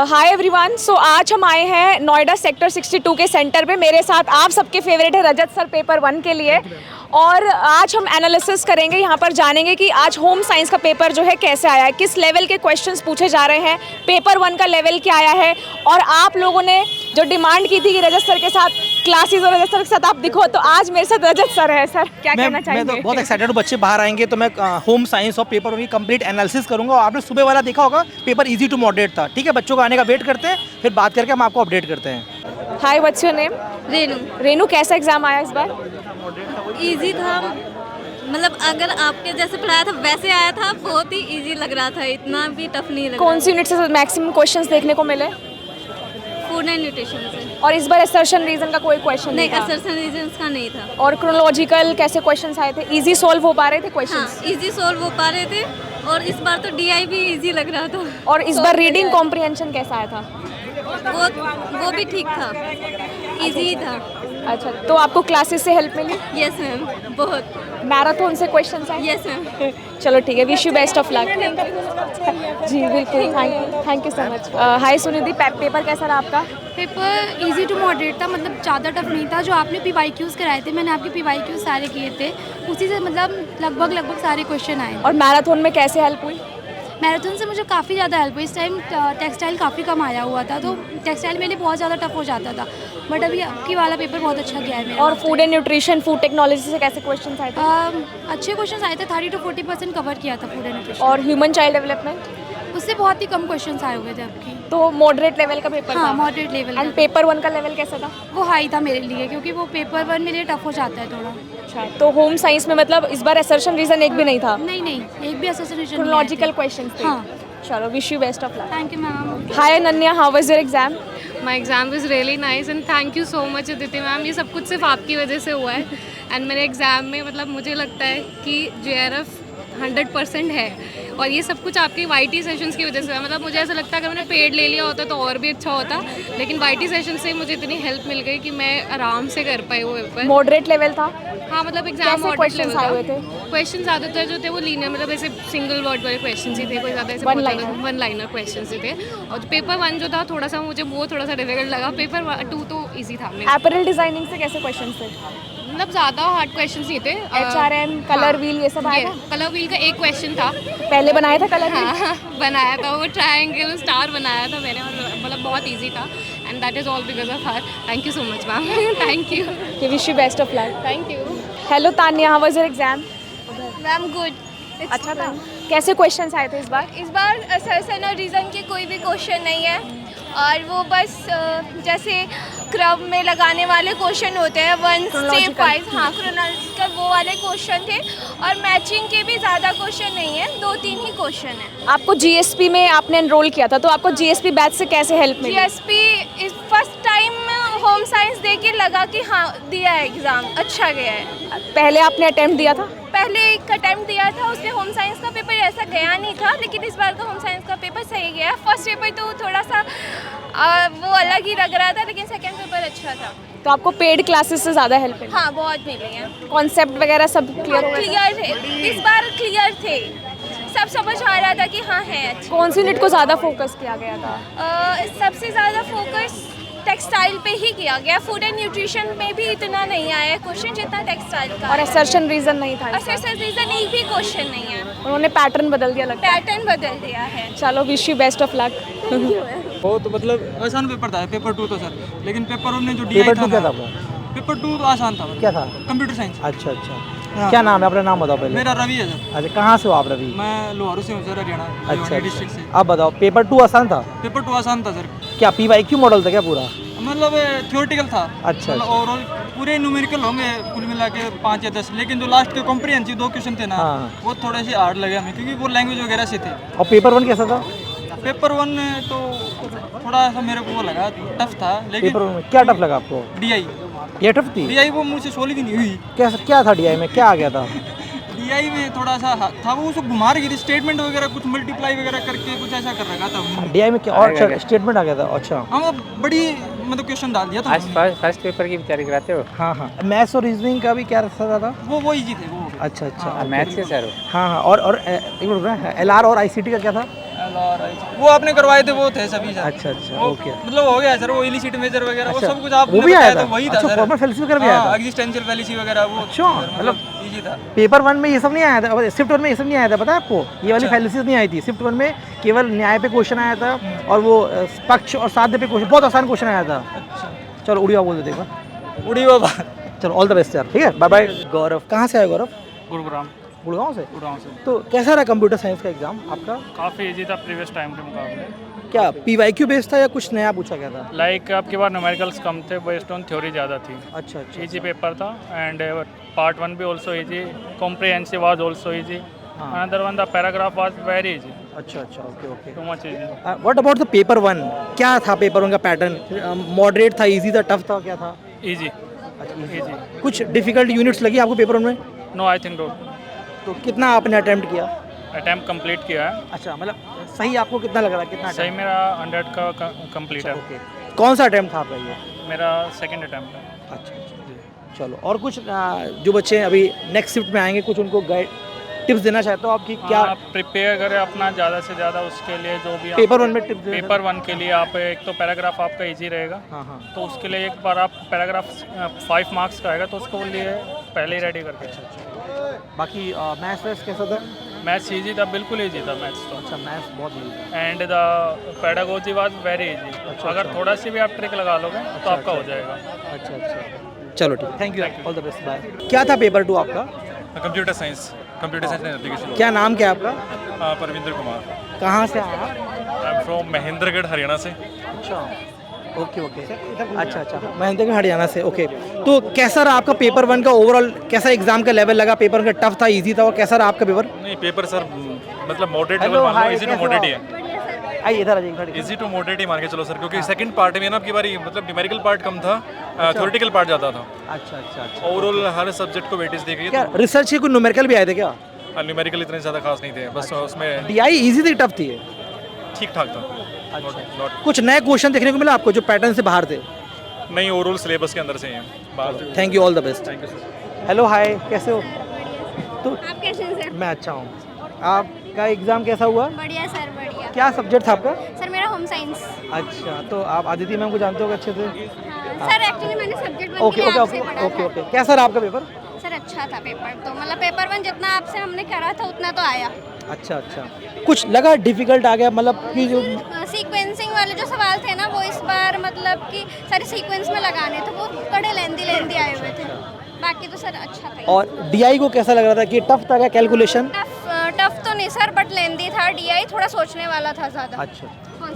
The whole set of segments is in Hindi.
Hi everyone. सो आज हम आए हैं नोएडा सेक्टर 62 के सेंटर पे। मेरे साथ आप सबके फेवरेट है रजत सर पेपर 1 के लिए, और आज हम एनालिसिस करेंगे, यहाँ पर जानेंगे कि आज होम साइंस का पेपर जो है कैसे आया है, किस लेवल के क्वेश्चंस पूछे जा रहे हैं, पेपर 1 का लेवल क्या आया है। और आप लोगों ने जो डिमांड की थी कि रजत सर के साथ क्लासेस और रजत सर के साथ आप दिखो, तो आज मेरे साथ रजत सर है। सर क्या कहना चाहेंगे? मैं तो बहुत एक्साइटेड हूँ। बच्चे बाहर आएंगे तो मैं होम साइंस और पेपर की कंप्लीट एनालिसिस करूंगा। और आपने सुबह वाला देखा होगा, पेपर इजी टू मॉडरेट था। ठीक है, बच्चों को आने का वेट करते हैं, फिर बात करके हम आपको अपडेट करते हैं। Hi, what's your name? Renu. Renu, कैसा एग्जाम आया इस बार? इजी था, मतलब अगर आपके जैसे पढ़ाया था वैसे आया था। बहुत ही इजी लग रहा था, इतना भी टफ नहीं लग रहा। कौन सी यूनिट से मैक्सिमम क्वेश्चंस देखने को मिले? फूड एंड न्यूट्रिशन से। और इस बार असर्शन रीजन का कोई क्वेश्चन नहीं, था? असर्शन रीजंस का नहीं था। और क्रोनोलॉजिकल कैसे क्वेश्चंस आए थे? इजी सॉल्व हो पा रहे थे क्वेश्चंस? हाँ, इजी सॉल्व हो पा रहे थे। और इस बार तो डीआई भी इजी लग रहा था। और इस बार रीडिंग कॉम्प्रिहेंशन कैसा आया था? वो भी ठीक था, इजी था। अच्छा, तो आपको क्लासेस से हेल्प मिली? यस मैम, बहुत। मैराथन से क्वेश्चंस आए? Yes ma'am. चलो ठीक है, wish you best of luck. जी बिल्कुल, thank you so much. Hi Sunidhi, paper कैसा रहा आपका? पेपर इजी टू मॉडरेट था, मतलब ज़्यादा टफ नहीं था। जो आपने PYQs कराए थे, मैंने आपके PYQs सारे किए थे, उसी से मतलब लगभग सारे क्वेश्चन आए। और मैराथन में कैसे हेल्प हुई? मैराथन से मुझे काफ़ी ज़्यादा हेल्प हुई। इस टाइम टेक्सटाइल काफ़ी कम आया हुआ था, तो टेक्सटाइल मेरे लिए बहुत ज़्यादा टफ हो जाता था, बट अभी आपकी वाला पेपर बहुत अच्छा गया है मेरा। और food and nutrition, food technology से कैसे क्वेश्चन आए थे? अच्छे क्वेश्चन आए थे, 30 to 40% कवर किया था फूड एंड न्यूट्रिशन। और ह्यूमन चाइल्ड डेवलपमेंट? उससे बहुत ही कम क्वेश्चन आए हुए थे आपकी। तो मॉडरेट लेवल का पेपर हाँ, था? Moderate level. एंड पेपर 1 का लेवल कैसा था? वो हाई था मेरे लिए, क्योंकि वो पेपर 1 मेरे लिए टफ हो जाता है थोड़ा। अच्छा, तो होम साइंस में मतलब इस बार असर्शन रीजन एक भी नहीं था? नहीं, एक भी एसोसिएशन क्रोनोलॉजिकल क्वेश्चंस थे? हाँ। चलो, wish you best of luck. Thank you ma'am. Hi Ananya, how was your exam? My exam is really nice and thank you so much Aditi ma'am. ये सब कुछ सिर्फ आपकी वजह से हुआ है। एंड मेरे एग्ज़ाम में मतलब मुझे लगता है कि JRF 100% है, और ये सब कुछ आपके YT सेशंस की वजह से है। मतलब मुझे ऐसा लगता है अगर मैंने पेड ले लिया होता तो और भी अच्छा होता, लेकिन YT सेशन से मुझे इतनी हेल्प मिल गई कि मैं आराम से कर पाई वो पेपर। मॉडरेट लेवल था? हाँ, मतलब एग्जाम क्वेश्चंस आए हुए थे? क्वेश्चन ज़्यादातर जो थे वो लीनियर, मतलब ऐसे सिंगल वर्ड वाले क्वेश्चन ही थे, कोई ज़्यादा ऐसे वन लाइनर क्वेश्चन ही थे। और जो पेपर 1 जो था थोड़ा सा मुझे वो थोड़ा सा डिफिकल्ट लगा। पेपर 2 तो ईजी था मेरा। अपैरल डिजाइनिंग से कैसे क्वेश्चन थे? मतलब ज़्यादा हार्ड क्वेश्चन ही थे। HRM, कलर व्हील, ये सब आया था? कलर व्हील का एक क्वेश्चन था। पहले बनाया था कलर व्हील? हाँ, बनाया था, वो ट्रायंगल स्टार बनाया था मैंने, और मतलब बहुत इजी था। And that is all because of her. Thank you so much ma'am. Thank you. Wish you best of luck. Thank you. Hello Tanya, how was your exam? Ma'am good. अच्छा था। कैसे क्वेश्चंस आए थे इस बार? इस बार असर्शन और रीज़न के कोई भी क्वेश्चन नहीं है, और वो बस जैसे क्रम में लगाने वाले क्वेश्चन होते हैं 1 स्टेप वाइज। हाँ, क्रोनोलॉजिकल वो वाले क्वेश्चन थे। और मैचिंग के भी ज़्यादा क्वेश्चन नहीं है, 2-3 ही क्वेश्चन है। आपको GSP में आपने एनरोल किया था, तो आपको GSP बैच से कैसे हेल्प मिली? GSP इस फर्स्ट टाइम होम साइंस दे के लगा कि हाँ दिया है एग्ज़ाम, अच्छा गया है। पहले आपने अटेम्प्ट दिया था? पहले एक अटेम्प्ट दिया था, उसमें होम साइंस का पेपर ऐसा गया नहीं था, लेकिन इस बार का होम साइंस का पेपर सही गया। फर्स्ट पेपर तो थोड़ा सा वो अलग ही लग रहा था, लेकिन सेकंड पेपर अच्छा था। तो आपको पेड क्लासेस से ज़्यादा हेल्प मिली? हाँ, बहुत मिली है। कॉन्सेप्ट वगैरह सब क्लियर हो गया? क्लियर थे इस बार, क्लियर थे, सब समझ आ रहा था कि हाँ है अच्छा। कौन सी यूनिट को ज़्यादा फोकस किया गया था? सबसे ज़्यादा फोकस टेक्सटाइल पे ही किया गया। फूड एंड न्यूट्रिशन में भी इतना नहीं आया क्वेश्चन जितना टेक्सटाइल का। और असर्शन रीजन नहीं था? असर्शन रीजन एक भी क्वेश्चन नहीं है, उन्होंने पैटर्न बदल दिया लगता है। पैटर्न बदल दिया है। चलो, wish you best of luck. वो तो मतलब आसान पेपर था पेपर 2 तो सर, लेकिन पेपर 1 में जो पेपर 2 क्या था? पेपर 2 तो आसान था। क्या था? Computer science. अच्छा, क्या नाम है? अपना नाम बताओ पहले। मेरा रवि है सर। अच्छा, कहाँ से हो आप रवि? मैं लोहारू से हूँ सर, हरियाणा अच्छा, डिस्ट्रिक्ट से। आप बताओ, पेपर 2 आसान था? पेपर 2 आसान था सर। क्या PYQ मॉडल था क्या पूरा? मतलब थियोरेटिकल था। अच्छा। ओवरऑल पूरे न्यूमेरिकल होंगे कुल मिला के 5 या 10, लेकिन जो लास्ट के कॉम्प्रिहेंसिव 2 क्वेश्चन थे ना, हाँ। वो थोड़े से हार्ड लगे हमें, क्योंकि वो लैंग्वेज वगैरह से थे। और पेपर 1 कैसा था? पेपर 1 तो थोड़ा सा मेरे को वो लगा, टफ था। लेकिन पेपर 1 में क्या टफ लगा आपको? DI ये टफ थी? DI वो मुझसे सोल्व ही नहीं हुई। क्या था DI में? क्या आ गया था? DI में थोड़ा सा था, वो उसको घुमा रही थी, स्टेटमेंट वगैरह कुछ मल्टीप्लाई वगैरह करके कुछ ऐसा कर रखा था। DI में क्या और स्टेटमेंट आ गया था? अच्छा, हम बड़ी मतलब क्वेश्चन डाल दिया था। आज फर्स्ट पेपर की तैयारी कराते हो? हाँ। मैथ्स और रीजनिंग का भी क्या रखा था? वो इजी थे वो। अच्छा। मैथ्स से सर? हाँ। और एक मिनट, LR और ICT का क्या था? वो आपने करवाए थे वो थे सभी सर। अच्छा अच्छा वो ओके। मतलब हो गया सर, वो इलिसिट मेजर वगैरह वो अच्छा, सब कुछ आपने वो भी आया बताया था? तो वही था अच्छा, सर। फॉर्मल फैलेसी वगैरह भी आया था? एग्जिस्टेंशियल फैलेसी वगैरह वो अच्छा, सर, मतलब इजी था। पेपर 1 में ये सब नहीं आया था, शिफ्ट 1 में ये सब नहीं आया था, पता है आपको? ये वाली फैलेसीज नहीं आई थी। शिफ्ट 1 में केवल न्याय पे क्वेश्चन आया था और वो पक्ष और साध्य पे क्वेश्चन, बहुत आसान क्वेश्चन आया था। चलो उड़िया बोल देते हैं। उड़ी बाबा। चलो ऑल द बेस्ट यार, ठीक है, बाय बाय। गौरव कहाँ से आए गौरव? गुरुग्राम गुड़गांव से। गुड़गांव से। तो कैसा रहा कंप्यूटर साइंस का एग्जाम आपका? काफ़ी इजी था प्रीवियस टाइम के मुकाबले। क्या PYQ बेस्ड था या कुछ नया पूछा गया था? लाइक आपके पास न्यूमेरिकल्स कम थे, बेस्ड ऑन थ्योरी ज़्यादा थी। अच्छा अच्छा इजी पेपर था एंड पार्ट 1 भी also easy, comprehensive was also easy, another one the paragraph was very easy, अच्छा अच्छा okay okay. Too much easy. What about the paper 1? क्या था पेपर 1 का पैटर्न? मॉडरेट था, इजी था, टफ था, क्या था? Easy easy. कुछ डिफिकल्ट यूनिट्स लगी आपको पेपर 1 में? No I think not. तो कितना आपने अटेम्प्ट किया? अटैम्प्ट कंप्लीट किया है। अच्छा, मतलब सही आपको कितना लग रहा है? कितना सही मेरा 100 का कंप्लीट है। ओके। कौन सा अटेम्प्ट था आपका ये? मेरा सेकंड अटैम्प्ट है। अच्छा अच्छा, चलो। और कुछ जो बच्चे अभी नेक्स्ट शिफ्ट में आएंगे, कुछ उनको गाइड टिप्स देना चाहते हो आप कि क्या आप प्रिपेयर करें अपना ज़्यादा से ज़्यादा उसके लिए, जो भी पेपर 1 में टिप्स? पेपर 1 के लिए आप एक तो पैराग्राफ आपका इजी रहेगा। हाँ हाँ। तो उसके लिए एक बार आप पैराग्राफ 5 मार्क्स का आएगा तो उसको लिए पहले ही रेडी करके। बाकी मैथ्स वैथ्स कैसा था? मैथ्स इजी था, बिल्कुल इजी था मैथ्स तो। अच्छा, मैथ्स बहुत इजी था। And the pedagogy was very easy. अगर थोड़ा सी भी आप ट्रिक लगा लोगे तो आपका हो जाएगा। अच्छा अच्छा, चलो ठीक, thank you, all the best, bye. क्या था पेपर 2 आपका? Computer science and application. क्या नाम क्या है आपका? परविंदर कुमार। कहाँ से आए आप? I am from Mahendragarh Haryana से। अच्छा ओके ओके, अच्छा अच्छा, महेंद्रगढ़ हरियाणा से, ओके। तो कैसा रहा आपका पेपर 1 का ओवरऑल? कैसा एग्जाम का लेवल लगा? पेपर 1 का टफ था, इजी था, और कैसा रहा आपका पेपर? नहीं पेपर सर मतलब मॉडरेट Hello, लेवल मान लो, hi, इजी टू कैसे मॉडरेट हो ही है। आइए इधर आइए, इधर इजी टू मॉडरेट ही मान के चलो सर, क्योंकि सेकंड पार्ट में ना आपकी बारी मतलब न्यूमेरिकल पार्ट कम था, थ्योरेटिकल पार्ट ज़्यादा था। अच्छा अच्छा अच्छा। ओवरऑल हर सब्जेक्ट को वेटेज दी गई क्या रिसर्च के कुछ न्यूमेरिकल भी आए थे क्या? है। न्यूमेरिकल इतने ज़्यादा खास नहीं थे, बस उसमें DI इजी थी, टफ थी? ठीक ठाक था। अच्छा, कुछ नए क्वेश्चन देखने को मिला आपको जो पैटर्न से बाहर थे? नहीं, ओवरऑल सिलेबस के अंदर से ही है। Thank you, all the best. Thank you sir. Hello hi, कैसे हो? तो आप कैसे हैं सर? मैं अच्छा हूँ। आपका एग्ज़ाम कैसा हुआ? बढ़िया सर, बढ़िया। क्या सब्जेक्ट था आपका? सर मेरा होम साइंस। अच्छा, तो आप आदिति मैम को जानते हो अच्छे से? सर एक्चुअली मैंने subject 1 okay okay okay okay okay. कैसा रहा आपका पेपर? सर अच्छा था पेपर तो, मतलब पेपर 1 जितना आपसे हमने करा था उतना तो आया। अच्छा अच्छा, कुछ लगा डिफिकल्ट आ गया मतलब कि जो सीक्वेंसिंग वाले जो सवाल थे ना, वो इस बार मतलब कि सारे सीक्वेंस में लगाने थे, वो बड़े लेंदी आए हुए थे। बाकी तो सर अच्छा था। और DI को कैसा लग रहा था कि टफ था क्या कैलकुलेशन? टफ तो नहीं सर, बट लेंदी था। DI थोड़ा सोचने वाला था ज़्यादा। अच्छा,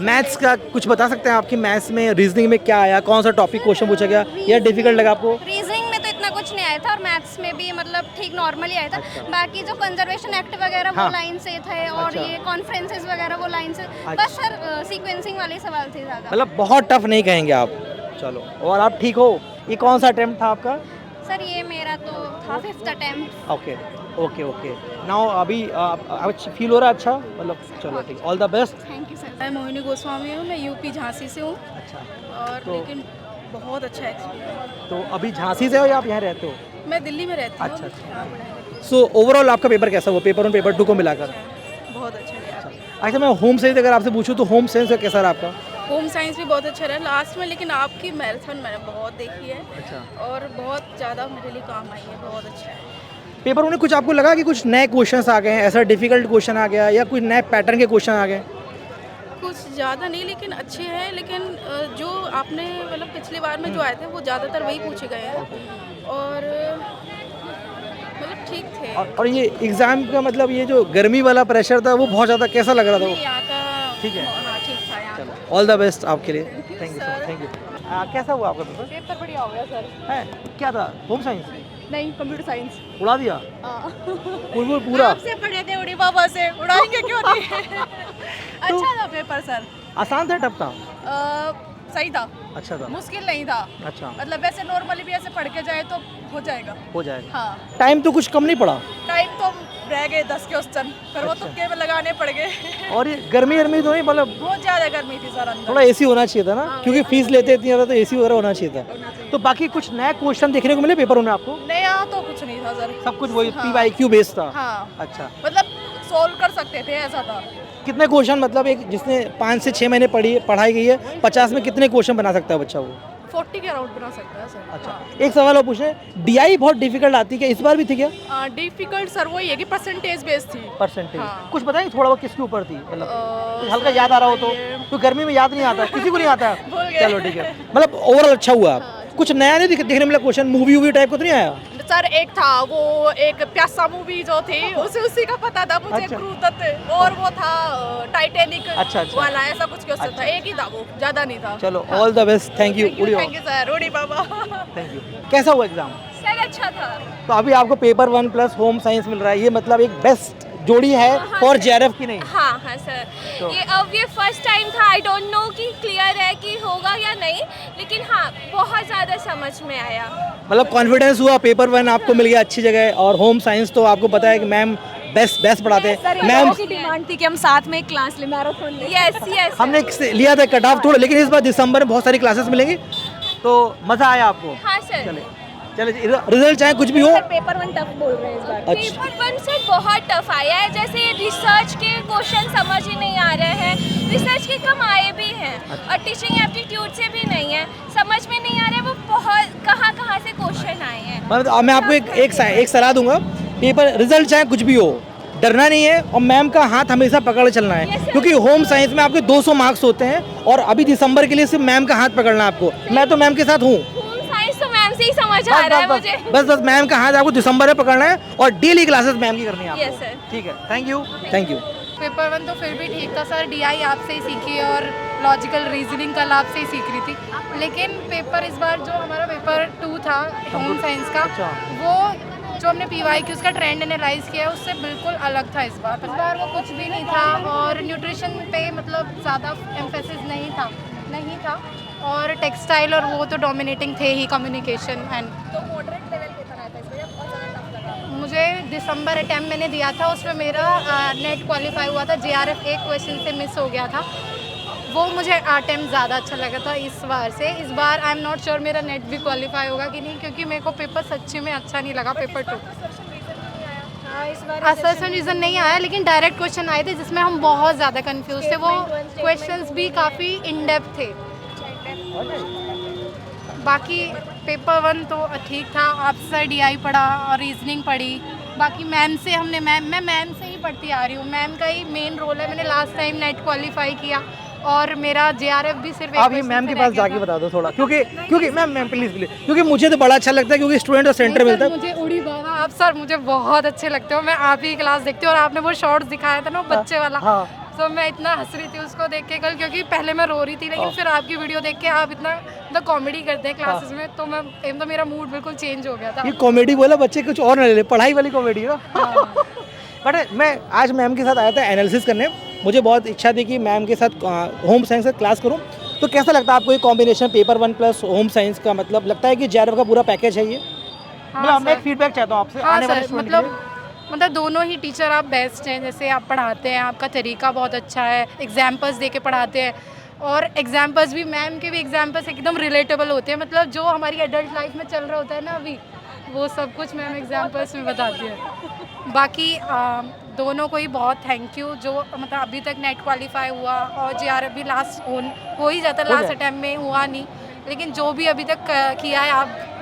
मैथ्स का कुछ बता सकते हैं आपकी मैथ्स में रीजनिंग में क्या आया? कौन सा टॉपिक क्वेश्चन पूछा गया या डिफिकल्ट लगा आपको? रीजनिंग में तो इतना कुछ नहीं आया था, और मैथ्स में भी मतलब ठीक नॉर्मली आया था। बाकी जो कंजर्वेशन एक्ट वगैरह वो लाइन से थे, और ये कॉन्फ्रेंसेस वगैरह वो लाइन से। बस सर सीक्वेंसिंग वाले सवाल थे ज़्यादा। मतलब बहुत टफ नहीं कहेंगे आप। चलो, और आप ठीक हो? ये कौन सा अटेम्प्ट था आपका? सर ये मेरा तो था 5th attempt. Okay okay okay. Now अभी फील हो रहा है अच्छा? मतलब चलो ठीक, all the best. Thank you sir. मैं मोहिनी गोस्वामी हूँ, मैं यूपी झांसी से हूँ। अच्छा, और तो- लेकिन बहुत अच्छा एक्सपीरियंस। तो अभी झांसी से हो या आप यहाँ रहते हो? मैं दिल्ली में रहती हूँ। अच्छा, अच्छा। यहाँ पढ़ाई सो ओवरऑल आपका पेपर कैसा हुआ, पेपर 1 पेपर 2 को मिलाकर? बहुत अच्छा गया। अच्छा, मैं होम साइंस अगर आपसे पूछूं तो होम साइंस का कैसा रहा आपका? होम साइंस भी बहुत अच्छा रहा लास्ट में, लेकिन आपकी मैराथन मैंने बहुत देखी है। अच्छा, और बहुत ज़्यादा मेरे लिए काम आई है, बहुत अच्छा है। पेपर में कुछ आपको लगा कि कुछ नए क्वेश्चंस आ गए हैं, ऐसा डिफिकल्ट क्वेश्चन आ गया या कुछ नए पैटर्न के क्वेश्चन आ गए? कुछ ज़्यादा नहीं, लेकिन अच्छे हैं। लेकिन जो आपने मतलब पिछली बार में जो आए थे वो ज़्यादातर वही पूछे गए हैं, और मतलब ठीक थे। और ये एग्ज़ाम का मतलब ये जो गर्मी वाला प्रेशर था वो बहुत ज़्यादा कैसा लग रहा था वो? नहीं, यहाँ का ठीक है। हाँ ठीक था यहाँ। चलो, ऑल द बेस्ट आपके लिए। Thank you sir, thank you. कैसा हुआ आपका पेपर? पेपर बढ़िया हो गया सर। है क्या था? Home science? नहीं, कंप्यूटर साइंस। उड़ा दिया पूरा? आपसे पढ़े थे उड़ी बाबा से, उड़ाएंगे क्यों नहीं। अच्छा था पेपर सर। आसान था, टफ था? सही था, अच्छा था, मुश्किल नहीं था। अच्छा, मतलब वैसे नॉर्मली भी ऐसे पढ़ के जाए तो हो जाएगा। हो जाएगा। हाँ, टाइम तो कुछ कम नहीं पड़ा? टाइम तो रह गए 10 क्वेश्चन, पर वो तुक्के में लगाने पड़ गए। और ये गर्मी तो नहीं, मतलब बहुत ज़्यादा गर्मी थी सर अंदर। थोड़ा AC होना चाहिए था ना, क्योंकि फीस लेते इतनी ज़्यादा, तो AC वगैरह होना चाहिए था। तो बाकी कुछ नया क्वेश्चन देखने को मिले पेपर में आपको? नया तो कुछ नहीं था सर। सब कुछ वही हाँ। PYQ बेस्ड था? हाँ, अच्छा, मतलब सॉल्व कर सकते थे, ऐसा था। कितने क्वेश्चन मतलब एक जिसने 5 से 6 महीने पढ़ाई गई है 50 में कितने क्वेश्चन बना सकता है बच्चा वो? 40 के अराउंड बना सकता है सर। अच्छा, एक सवाल और पूछे, डीआई बहुत डिफिकल्ट आती है क्या, इस बार भी थी क्या? डिफिकल्ट सर वही है कि परसेंटेज बेस्ड थी। परसेंटेज हाँ। कुछ बताएंगे थोड़ा बहुत किसके ऊपर थी, मतलब कुछ हल्का याद आ रहा हो तो गर्मी में याद नहीं आता, किसी को नहीं आता। भूल गए। चलो ठीक है, मतलब ओवरऑल अच्छा हुआ। कुछ नया नहीं देखने मिला क्वेश्चन, मूवी टाइप को तो नहीं आया? सर एक था वो एक प्यासा मूवी जो थी उसी का पता था मुझे। अच्छा। क्रूदत्त और वो था टाइटैनिक अच्छा। वाला, ऐसा कुछ क्वेश्चन था, एक ही था वो, ज्यादा नहीं था। चलो all the best, thank you. Thank you sir, उड़ी बाबा। Thank you. कैसा हुआ एग्जाम? सर अच्छा था। तो अभी आपको पेपर 1 प्लस होम साइंस मिल रहा है, ये मतलब एक बेस्ट जोड़ी है और जेआरएफ की नहीं? हाँ हाँ सर, तो- ये फर्स्ट टाइम था, आई डोंट नो कि क्लियर है कि होगा या नहीं, लेकिन हाँ बहुत ज़्यादा समझ में आया। मतलब कॉन्फिडेंस हुआ, पेपर 1 आपको मिल गया अच्छी जगह, और होम साइंस तो आपको पता है कि मैम बेस्ट पढ़ाते हैं। मैम की डिमांड थी कि हम साथ में क्लास ले, मैराथन ले। यस यस हमने लिया था कट ऑफ थोड़ा, लेकिन इस बार दिसंबर में बहुत सारी क्लासेस मिलेंगी, तो मज़ा आया आपको? हाँ सर। चले रिजल्ट चाहे कुछ भी हो। पेपर 1 टफ बोल रहे हैं इस बार। अच्छा, पेपर 1 से बहुत टफ आया है, जैसे रिसर्च के क्वेश्चन समझ ही नहीं आ रहे हैं, रिसर्च के कम आए भी हैं और टीचिंग एप्टीट्यूड से भी नहीं है, समझ में नहीं आ रहा है वो बहुत कहाँ से क्वेश्चन आए हैं। मतलब मैं आपको एक सलाह दूंगा, पेपर रिजल्ट चाहे कुछ भी हो, डरना नहीं है, और मैम का हाथ हमेशा पकड़ चलना है, क्योंकि होम साइंस में आपके 200 मार्क्स होते हैं, और अभी दिसंबर के लिए सिर्फ मैम का हाथ पकड़ना है आपको। मैं तो मैम के साथ हूँ, साइंस तो मैम से ही समझ आ रहा है मुझे। बस मैम का हाथ आपको दिसंबर में पकड़ना है, और डेली क्लासेस मैम की करनी है यस आपको। सर। ठीक है, थैंक यू। पेपर 1 तो फिर भी ठीक था सर, डीआई आपसे ही सीखी और लॉजिकल रीजनिंग कल आपसे ही सीख रही थी, लेकिन पेपर इस बार जो हमारा पेपर 2 था होम साइंस का, वो जो हमने PYQs का ट्रेंड एनालाइज किया है उससे बिल्कुल अलग था। इस बार वो कुछ भी नहीं था, और न्यूट्रिशन पे मतलब ज़्यादा एम्फेसिस नहीं था, और टेक्सटाइल और वो तो डोमिनेटिंग थे ही, कम्युनिकेशन एंड। तो मॉडरेट लेवल पे था बहुत ज़्यादा टफ लगा मुझे। दिसंबर अटैम्प्ट मैंने दिया था, उसमें मेरा नेट क्वालिफाई हुआ था, JRF एक क्वेश्चन से मिस हो गया था, वो मुझे अटैम्प्ट ज़्यादा अच्छा लगा था इस बार से। इस बार आई एम नॉट श्योर मेरा नेट भी क्वालिफाई होगा कि नहीं, क्योंकि मेरे को पेपर सच्ची में अच्छा नहीं लगा पेपर 2। असर्शन रीज़न नहीं आया, लेकिन डायरेक्ट क्वेश्चन आए थे जिसमें हम बहुत ज़्यादा कंफ्यूज थे, वो क्वेश्चंस भी काफ़ी इन डेप्थ थे। बाकी पेपर 1 तो ठीक था, आपसे DI पढ़ा और रीजनिंग पढ़ी, बाकी मैम से हमने मैं मैम से ही पढ़ती आ रही हूँ, मैम का ही मेन रोल है। मैंने लास्ट टाइम नेट क्वालिफाई किया, और मेरा JRF भी सिर्फ आप ये मैम के पास जाके बता दो थोड़ा, क्योंकि मैम प्लीज, क्योंकि मुझे तो बड़ा अच्छा लगता है, क्योंकि स्टूडेंट और सेंटर मिलता है। मुझे उड़ी बाबा आप सर मुझे बहुत अच्छे लगते हो, मैं आप ही क्लास देखती हूँ, और आपने वो शॉर्ट्स दिखाया था ना वो बच्चे वाला, तो मैं इतना हंस रही थी उसको देख के कल, क्योंकि पहले मैं रो रही थी, लेकिन फिर आपकी वीडियो देख के आप इतना मतलब कॉमेडी करते हैं क्लासेस में, तो मैं एकदम मेरा मूड बिल्कुल चेंज हो गया था। ये कॉमेडी बोला, बच्चे कुछ और ना ले ले, पढ़ाई वाली कॉमेडी है। बट मैं आज मैम के साथ आया था एनालिसिस करने, मुझे बहुत इच्छा थी कि मैम के साथ होम साइंस का क्लास करूं, तो कैसा लगता है आपको ये combination paper 1 plus home science का? मतलब लगता है कि JRF का पूरा पैकेज है ये? मतलब मैं एक फीडबैक चाहता हूँ आपसे आने वाले स्टूडेंट के लिए। मतलब दोनों ही टीचर आप बेस्ट हैं, जैसे आप पढ़ाते हैं, आपका तरीका बहुत अच्छा है, एग्जाम्पल्स दे के पढ़ाते हैं, और एग्जाम्पल्स भी मैम के भी एग्जाम्पल्स एकदम रिलेटेबल होते हैं, मतलब जो हमारी एडल्ट लाइफ में चल रहा होता है ना अभी, वो सब कुछ मैम एग्जाम्पल्स में बताती है। बाकी दोनों को ही बहुत थैंक यू, जो मतलब अभी तक नेट क्वालिफाई हुआ, और JRF भी लास्ट हो ही जाता, लास्ट अटैम्प्ट में हुआ नहीं, लेकिन जो भी अभी तक किया है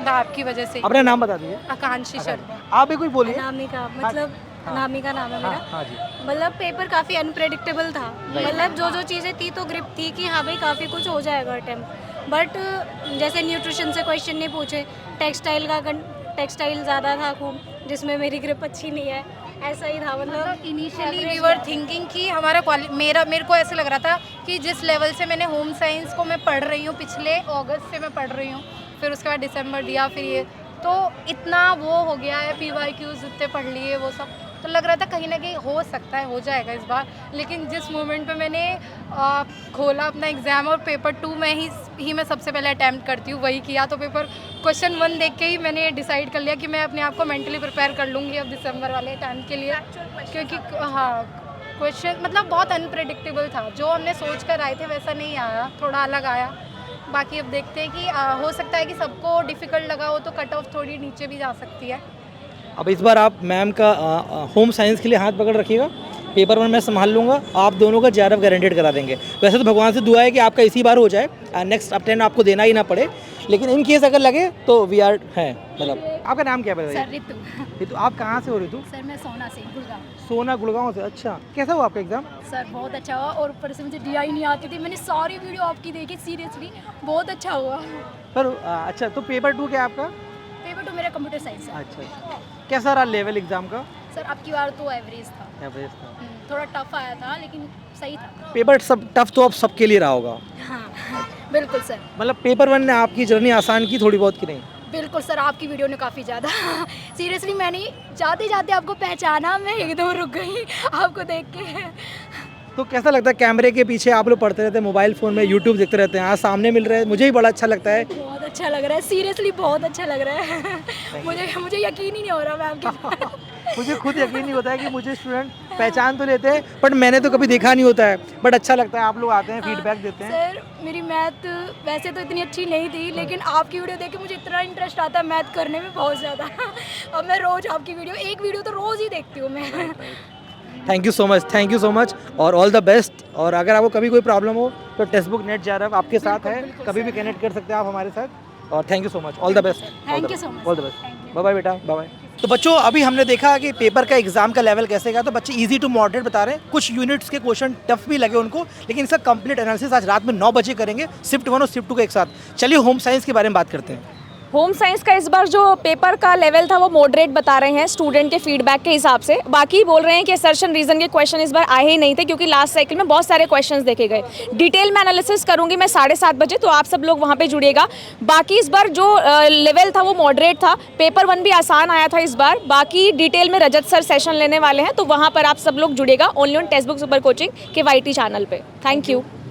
आपकी वजह से। अपना नाम बता दीजिए। आकांक्षी शर्मा। आप भी कोई बोलिए। अनामिका, मतलब अनामिका नाम है मेरा। हाँ जी। मतलब पेपर काफ़ी अनप्रेडिक्टेबल था, मतलब जो चीज़ें थी तो ग्रिप थी कि हाँ भाई काफ़ी कुछ हो जाएगा अटेम्प्ट, बट जैसे न्यूट्रिशन से क्वेश्चन नहीं पूछे, टेक्सटाइल ज़्यादा था खूब, जिसमें मेरी ग्रिप अच्छी नहीं है, ऐसा ही था। मतलब इनिशियली वी वर थिंकिंग कि हमारा मेरे को ऐसे लग रहा था कि जिस लेवल से मैंने होम साइंस को मैं पढ़ रही हूँ, पिछले अगस्त से मैं पढ़ रही हूँ, फिर उसके बाद दिसंबर दिया, फिर ये तो इतना वो हो गया है, PYQs इतने पढ़ लिए वो सब, तो लग रहा था कहीं ना कहीं हो सकता है, हो जाएगा इस बार। लेकिन जिस मोमेंट पे मैंने खोला अपना एग्ज़ाम, और पेपर 2 में ही मैं सबसे पहले अटैम्प्ट करती हूँ, वही किया, तो पेपर क्वेश्चन 1 देख के ही मैंने डिसाइड कर लिया कि मैं अपने आप को मेंटली प्रिपेयर कर लूँगी अब दिसंबर वाले अटैम्प्ट के लिए, क्योंकि हाँ क्वेश्चन मतलब बहुत अनप्रेडिक्टेबल था, जो हमने सोच कर आए थे वैसा नहीं आया, थोड़ा अलग आया। बाकी अब देखते हैं कि हो सकता है कि सबको डिफ़िकल्ट लगा हो तो कट ऑफ थोड़ी नीचे भी जा सकती है। अब इस बार आप मैम का होम साइंस के लिए हाथ पकड़ रखिएगा, पेपर 1 मैं संभाल लूँगा, आप दोनों का JRF गारंटेड करा देंगे। वैसे तो भगवान से दुआ है कि आपका इसी बार हो जाए, नेक्स्ट अटेम्प्ट आपको देना ही ना पड़े, लेकिन इन केस अगर लगे तो वी आर हैं। मतलब आपका नाम क्या है? सर रितु। रितु, आप कहाँ से हो रितु? सर मैं सोना से गुड़गांव। सोना गुड़गांव से, अच्छा। कैसा हुआ आपका एग्ज़ाम? सर बहुत अच्छा हुआ और ऊपर से मुझे DI नहीं आती थी, मैंने सारी वीडियो आपकी देखी, सीरियसली बहुत अच्छा हुआ। पर अच्छा, तो पेपर 2 क्या है आपका? पेपर 2 मेरा कंप्यूटर साइंस है। अच्छा, कैसा रहा लेवल एग्ज़ाम का? सर आपकी बार तो एवरेज था, एवरेज था। थोड़ा टफ आया था लेकिन सही था। पेपर सब टफ तो अब सबके लिए रहा होगा। हाँ बिल्कुल सर। मतलब पेपर 1 ने आपकी जर्नी आसान की थोड़ी बहुत कि नहीं? बिल्कुल सर, आपकी वीडियो ने काफ़ी ज़्यादा सीरियसली मैंने जाते जाते आपको पहचाना, मैं एकदम रुक गई आपको देख के। तो कैसा लगता है कैमरे के पीछे आप लोग पढ़ते रहते हैं, मोबाइल फ़ोन में यूट्यूब देखते रहते हैं, आज सामने मिल रहे हैं, मुझे भी बड़ा अच्छा लगता है। बहुत अच्छा लग रहा है, सीरियसली बहुत अच्छा लग रहा है। मुझे यकीन ही नहीं हो रहा मैं आपके मुझे खुद यकीन नहीं होता है कि मुझे स्टूडेंट पहचान तो लेते हैं, बट मैंने तो कभी देखा नहीं होता है, बट अच्छा लगता है आप लोग आते हैं, फीडबैक देते हैं। सर मेरी मैथ वैसे तो इतनी अच्छी नहीं थी, लेकिन आपकी वीडियो देख के मुझे इतना इंटरेस्ट आता है मैथ करने में बहुत ज़्यादा। और मैं रोज़ आपकी वीडियो, एक वीडियो तो रोज़ ही देखती हूँ मैं। थैंक यू सो मच और ऑल द बेस्ट। और अगर आपको कभी कोई प्रॉब्लम हो तो टेक्स्टबुक नेट JRF आपके साथ है, कभी भी कनेक्ट कर सकते हैं आप हमारे साथ। और thank you so much, all the best. Thank you so much, all the best, bye bye बेटा, बाय बाय। तो बच्चों अभी हमने देखा कि पेपर का एग्जाम का लेवल कैसे गया, तो बच्चे इजी टू मॉडरेट बता रहे हैं, कुछ यूनिट्स के क्वेश्चन टफ भी लगे उनको, लेकिन इसका कंप्लीट एनालिसिस आज रात में 9 बजे करेंगे, शिफ्ट 1 और शिफ्ट 2 के एक साथ। चलिए होम साइंस के बारे में बात करते हैं। होम साइंस का इस बार जो पेपर का लेवल था वो मॉडरेट बता रहे हैं स्टूडेंट के फीडबैक के हिसाब से। बाकी बोल रहे हैं कि असर्शन रीजन के क्वेश्चन इस बार आए ही नहीं थे, क्योंकि लास्ट साइकिल में बहुत सारे क्वेश्चंस देखे गए। डिटेल में एनालिसिस करूंगी मैं 7:30 बजे, तो आप सब लोग वहां पे जुड़िएगा। बाकी इस बार जो लेवल था वो मॉडरेट था, पेपर 1 भी आसान आया था इस बार। बाकी डिटेल में रजत सर सेशन लेने वाले हैं, तो वहाँ पर आप सब लोग जुड़िएगा only on textbook super coaching के YT चैनल पर। Thank you.